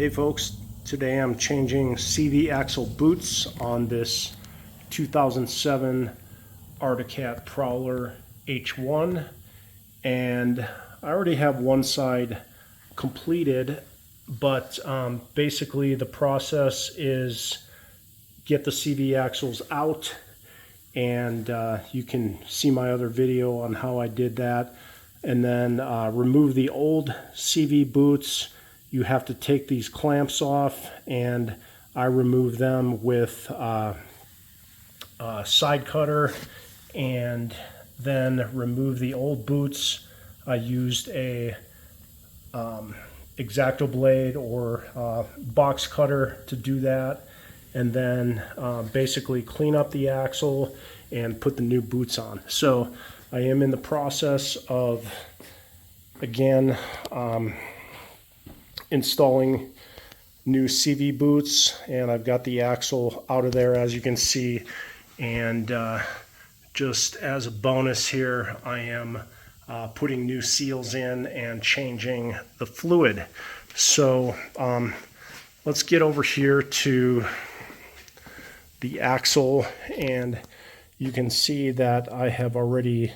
Hey folks, today I'm changing CV axle boots on this 2007 Arctic Cat Prowler H1, and I already have one side completed, but basically the process is get the CV axles out, and you can see my other video on how I did that, and then remove the old CV boots. You have to take these clamps off, and I remove them with a side cutter, and then remove the old boots. I used a X-Acto blade or box cutter to do that, and then basically clean up the axle and put the new boots on. So I am in the process of, again, installing new CV boots, and I've got the axle out of there, as you can see. And just as a bonus here, I am putting new seals in and changing the fluid. So let's get over here to the axle, and you can see that I have already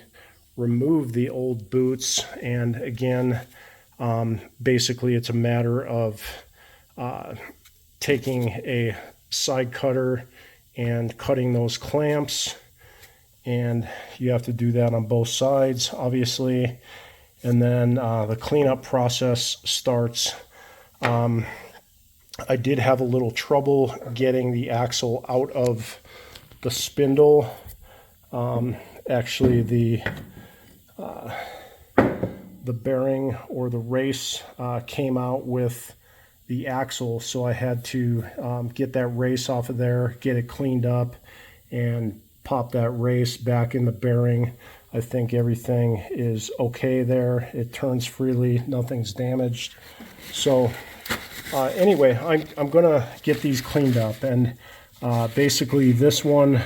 removed the old boots. And again, basically it's a matter of taking a side cutter and cutting those clamps, and you have to do that on both sides, obviously. And then the cleanup process starts. I did have a little trouble getting the axle out of the spindle. Actually, the bearing or the race came out with the axle, so I had to get that race off of there, get it cleaned up, and pop that race back in the bearing. I think everything is okay there. It turns freely, nothing's damaged. So anyway, I'm gonna get these cleaned up, and basically this one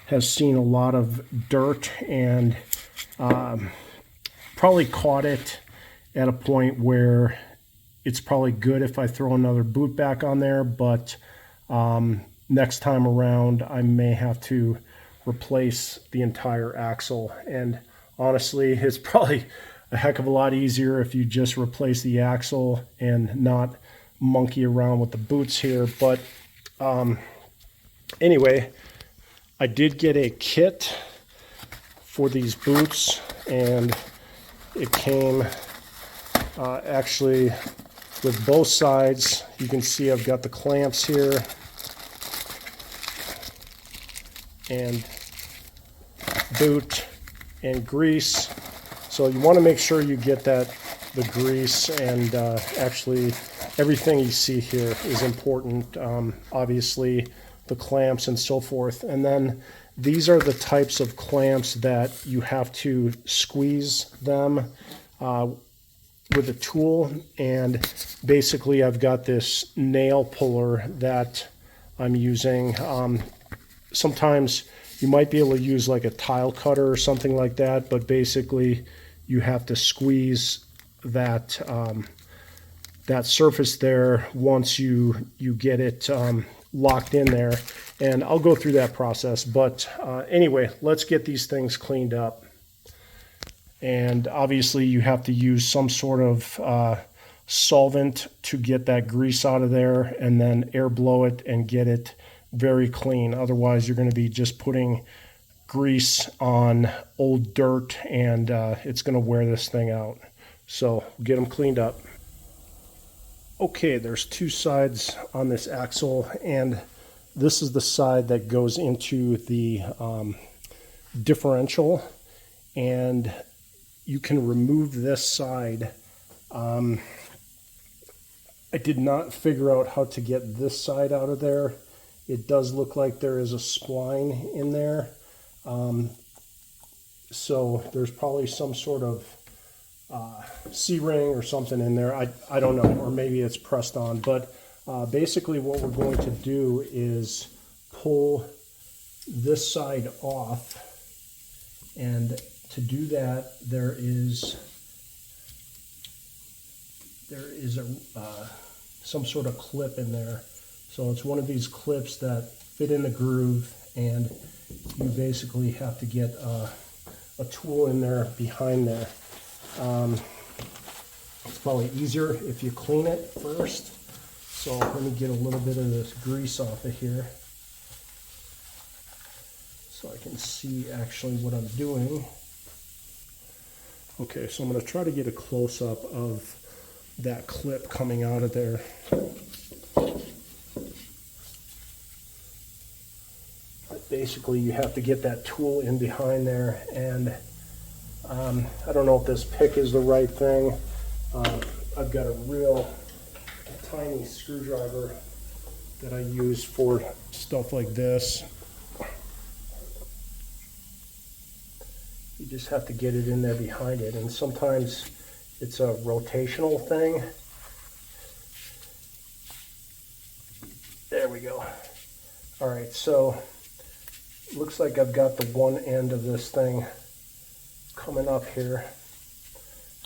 has seen a lot of dirt, and probably caught it at a point where it's probably good if I throw another boot back on there, but next time around I may have to replace the entire axle. And honestly, it's probably a heck of a lot easier if you just replace the axle and not monkey around with the boots here. But anyway, I did get a kit for these boots, and it came actually with both sides. You can see I've got the clamps here and boot and grease. So you want to make sure you get the grease, and actually everything you see here is important. Obviously the clamps and so forth. And then these are the types of clamps that you have to squeeze them with a tool. And basically I've got this nail puller that I'm using. Sometimes you might be able to use like a tile cutter or something like that, but basically you have to squeeze that that surface there once you get it locked in there. And I'll go through that process, but anyway, let's get these things cleaned up. And obviously you have to use some sort of solvent to get that grease out of there, and then air blow it and get it very clean. Otherwise you're going to be just putting grease on old dirt, and it's going to wear this thing out. So get them cleaned up. Okay, there's two sides on this axle, and this is the side that goes into the differential, and you can remove this side. I did not figure out how to get this side out of there. It does look like there is a spline in there. So there's probably some sort of C-ring or something in there. I don't know, or maybe it's pressed on. But basically what we're going to do is pull this side off, and to do that there is a some sort of clip in there. So it's one of these clips that fit in the groove, and you basically have to get a tool in there behind there. It's probably easier if you clean it first. So let me get a little bit of this grease off of here so I can see actually what I'm doing. Okay, so I'm going to try to get a close-up of that clip coming out of there. Basically, you have to get that tool in behind there, and I don't know if this pick is the right thing. I've got a real tiny screwdriver that I use for stuff like this. You just have to get it in there behind it, and sometimes it's a rotational thing. There we go. All right, so looks like I've got the one end of this thing coming up here,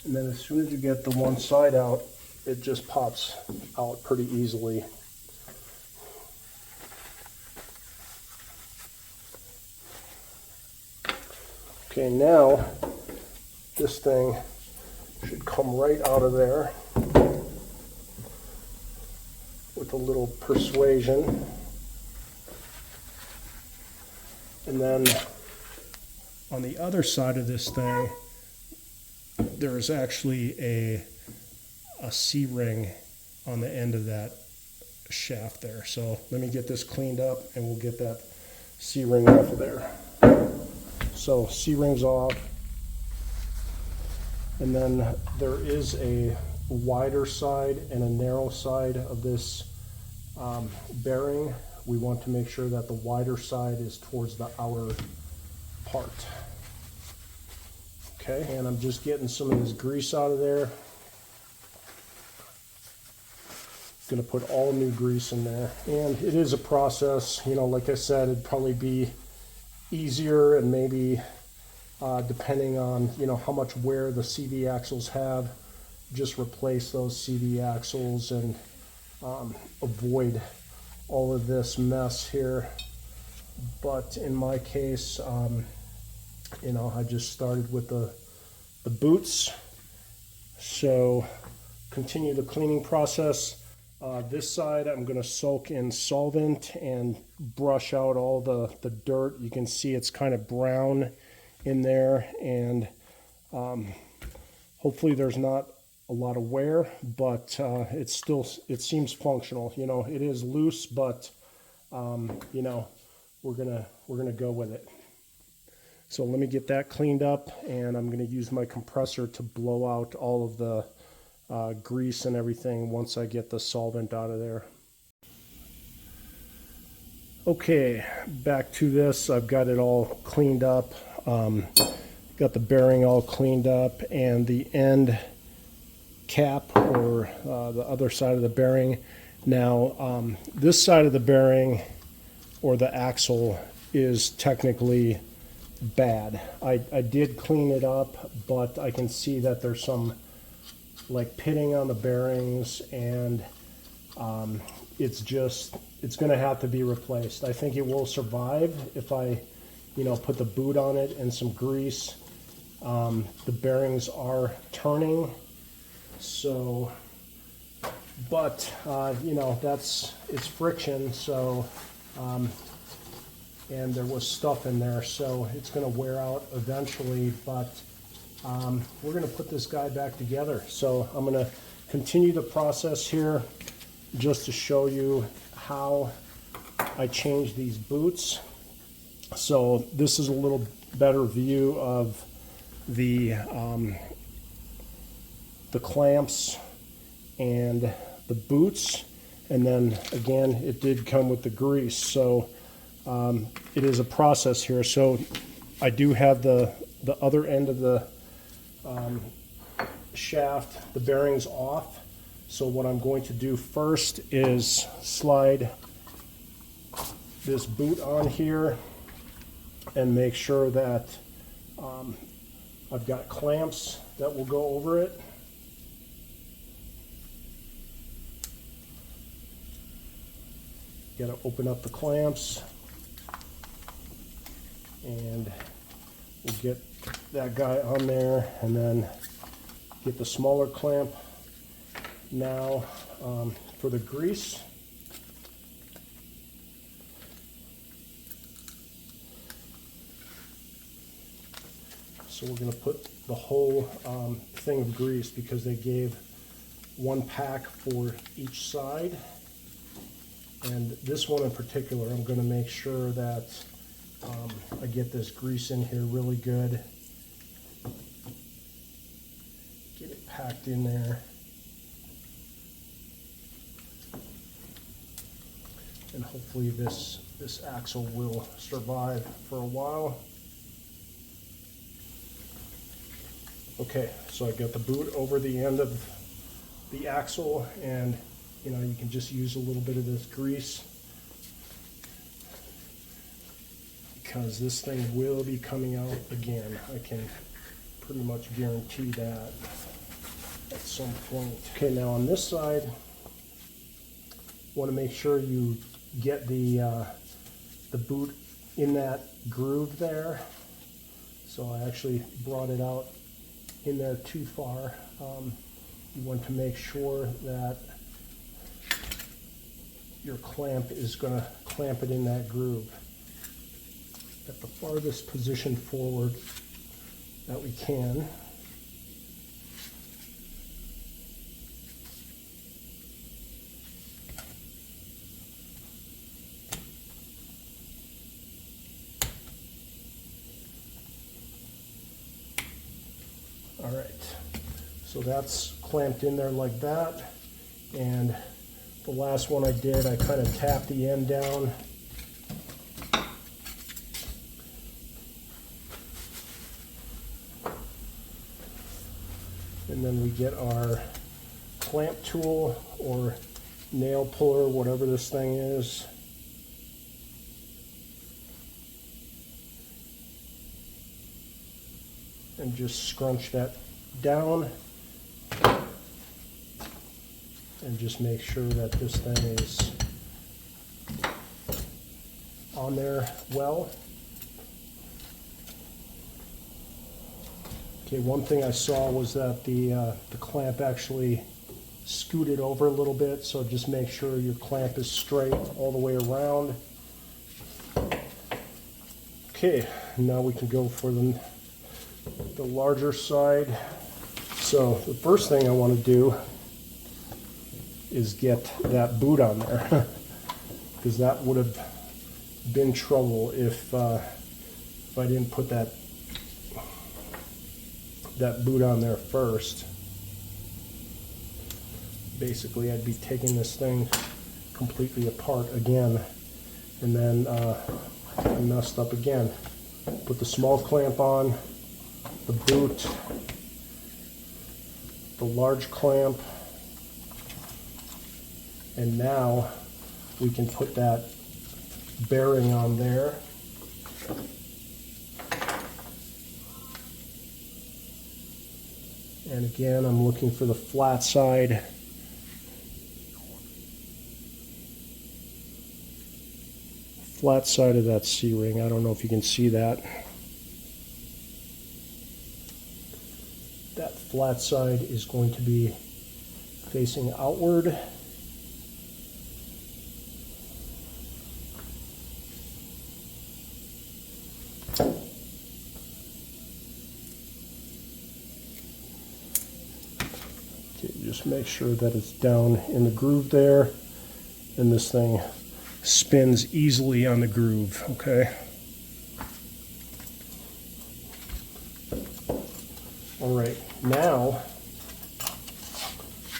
and then as soon as you get the one side out, it just pops out pretty easily. Okay, now this thing should come right out of there with a little persuasion. And then on the other side of this thing, there is actually a C-ring on the end of that shaft there. So let me get this cleaned up and we'll get that C-ring off of there. So C-ring's off. And then there is a wider side and a narrow side of this bearing. We want to make sure that the wider side is towards the outer part. Okay, and I'm just getting some of this grease out of there. Going to put all new grease in there. And it is a process, you know, like I said, it'd probably be easier, and maybe depending on, you know, how much wear the CV axles have, just replace those CV axles and avoid all of this mess here. But in my case, you know, I just started with the boots. So continue the cleaning process. This side I'm going to soak in solvent and brush out all the dirt. You can see it's kind of brown in there, and hopefully there's not a lot of wear, but it seems functional. You know, it is loose, but you know, we're gonna go with it. So let me get that cleaned up, and I'm gonna use my compressor to blow out all of the grease and everything once I get the solvent out of there. Okay, back to this. I've got it all cleaned up. Got the bearing all cleaned up, and the end cap, or the other side of the bearing. Now this side of the bearing, or the axle, is technically bad. I did clean it up, but I can see that there's some like pitting on the bearings, and it's going to have to be replaced. I think it will survive if I, you know, put the boot on it and some grease. The bearings are turning, so, but you know, it's friction, so and there was stuff in there, so it's going to wear out eventually, but we're going to put this guy back together. So I'm going to continue the process here just to show you how I change these boots. So this is a little better view of the clamps and the boots, and then again it did come with the grease. So it is a process here. So I do have the other end of the shaft, the bearings off. So what I'm going to do first is slide this boot on here and make sure that I've got clamps that will go over it. got to open up the clamps, and we'll get that guy on there, and then get the smaller clamp. Now for the grease, so we're going to put the whole thing of grease, because they gave one pack for each side. And this one in particular, I'm going to make sure that I get this grease in here really good. Get it packed in there. And hopefully this axle will survive for a while. Okay, so I got the boot over the end of the axle, and you know, you can just use a little bit of this grease, because this thing will be coming out again. I can pretty much guarantee that at some point. Okay, now on this side, want to make sure you get the boot in that groove there. So I actually brought it out in there too far. You want to make sure that your clamp is going to clamp it in that groove at the farthest position forward that we can. All right, so that's clamped in there like that. And the last one I did, I kind of tapped the end down. And then we get our clamp tool or nail puller, whatever this thing is. And just scrunch that down. And just make sure that this thing is on there well. Okay, one thing I saw was that the clamp actually scooted over a little bit, so just make sure your clamp is straight all the way around. Okay, now we can go for the larger side. So the first thing I want to do is get that boot on there, because that would have been trouble if I didn't put that boot on there first. Basically, I'd be taking this thing completely apart again, and then I messed up again. Put the small clamp on, the boot, the large clamp, and now we can put that bearing on there. And again, I'm looking for the flat side. Flat side of that C-ring. I don't know if you can see that. That flat side is going to be facing outward. Just make sure that it's down in the groove there, and this thing spins easily on the groove, okay? All right, now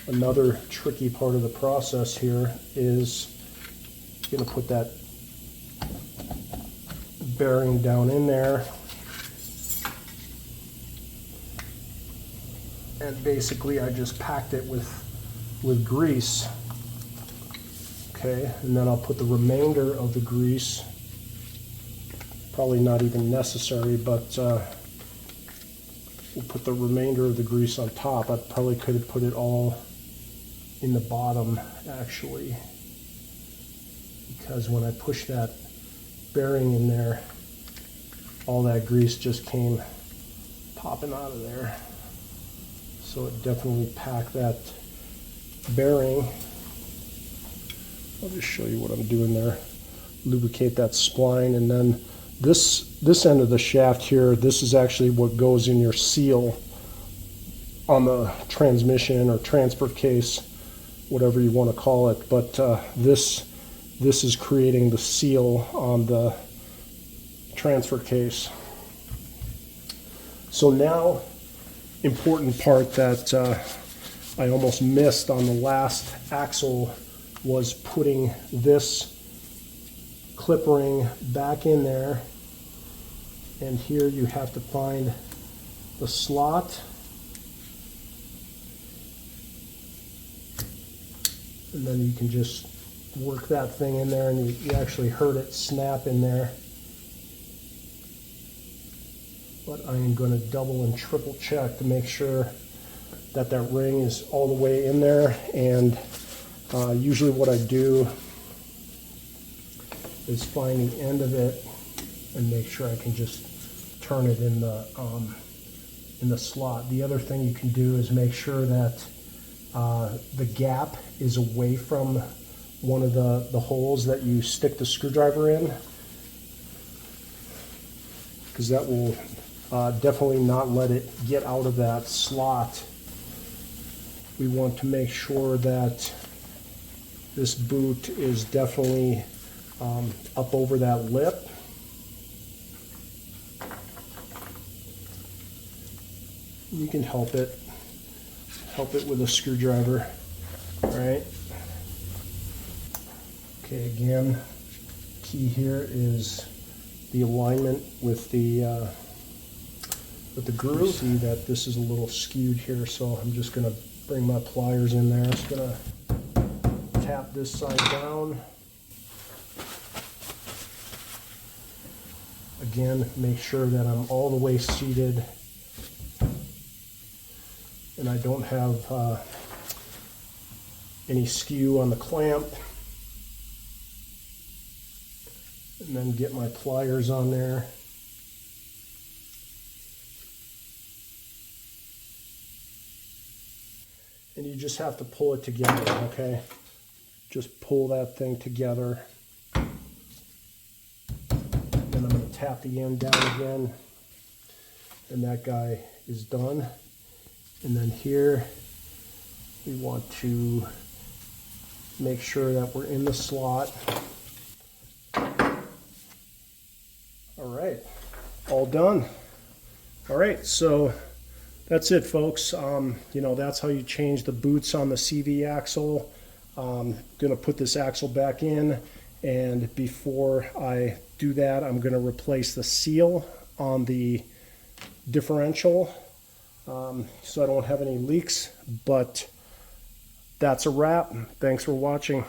another tricky part of the process here is going to put that bearing down in there. And basically I just packed it with grease. Okay, and then I'll put the remainder of the grease, probably not even necessary, but we'll put the remainder of the grease on top. I probably could have put it all in the bottom actually, because when I pushed that bearing in there, all that grease just came popping out of there. So it definitely packed that bearing. I'll just show you what I'm doing there. Lubricate that spline, and then this end of the shaft here, this is actually what goes in your seal on the transmission or transfer case, whatever you want to call it. But this is creating the seal on the transfer case. So now, important part that I almost missed on the last axle was putting this clip ring back in there, and here you have to find the slot, and then you can just work that thing in there, and you actually heard it snap in there. But I am going to double and triple check to make sure that that ring is all the way in there. And usually what I do is find the end of it and make sure I can just turn it in the slot. The other thing you can do is make sure that the gap is away from one of the holes that you stick the screwdriver in, because that will definitely not let it get out of that slot. We want to make sure that this boot is definitely up over that lip. You can help it with a screwdriver. All right. Okay, again, key here is the alignment with the groove. You see that this is a little skewed here, so I'm just going to bring my pliers in there. I'm just going to tap this side down. Again, make sure that I'm all the way seated and I don't have any skew on the clamp. And then get my pliers on there. And you just have to pull it together, okay? Just pull that thing together. Then I'm going to tap the end down again. And that guy is done. And then here, we want to make sure that we're in the slot. All right, all done. All right, so that's it, folks. You know, that's how you change the boots on the CV axle. Gonna put this axle back in, and before I do that, I'm gonna replace the seal on the differential, so I don't have any leaks. But that's a wrap. Thanks for watching.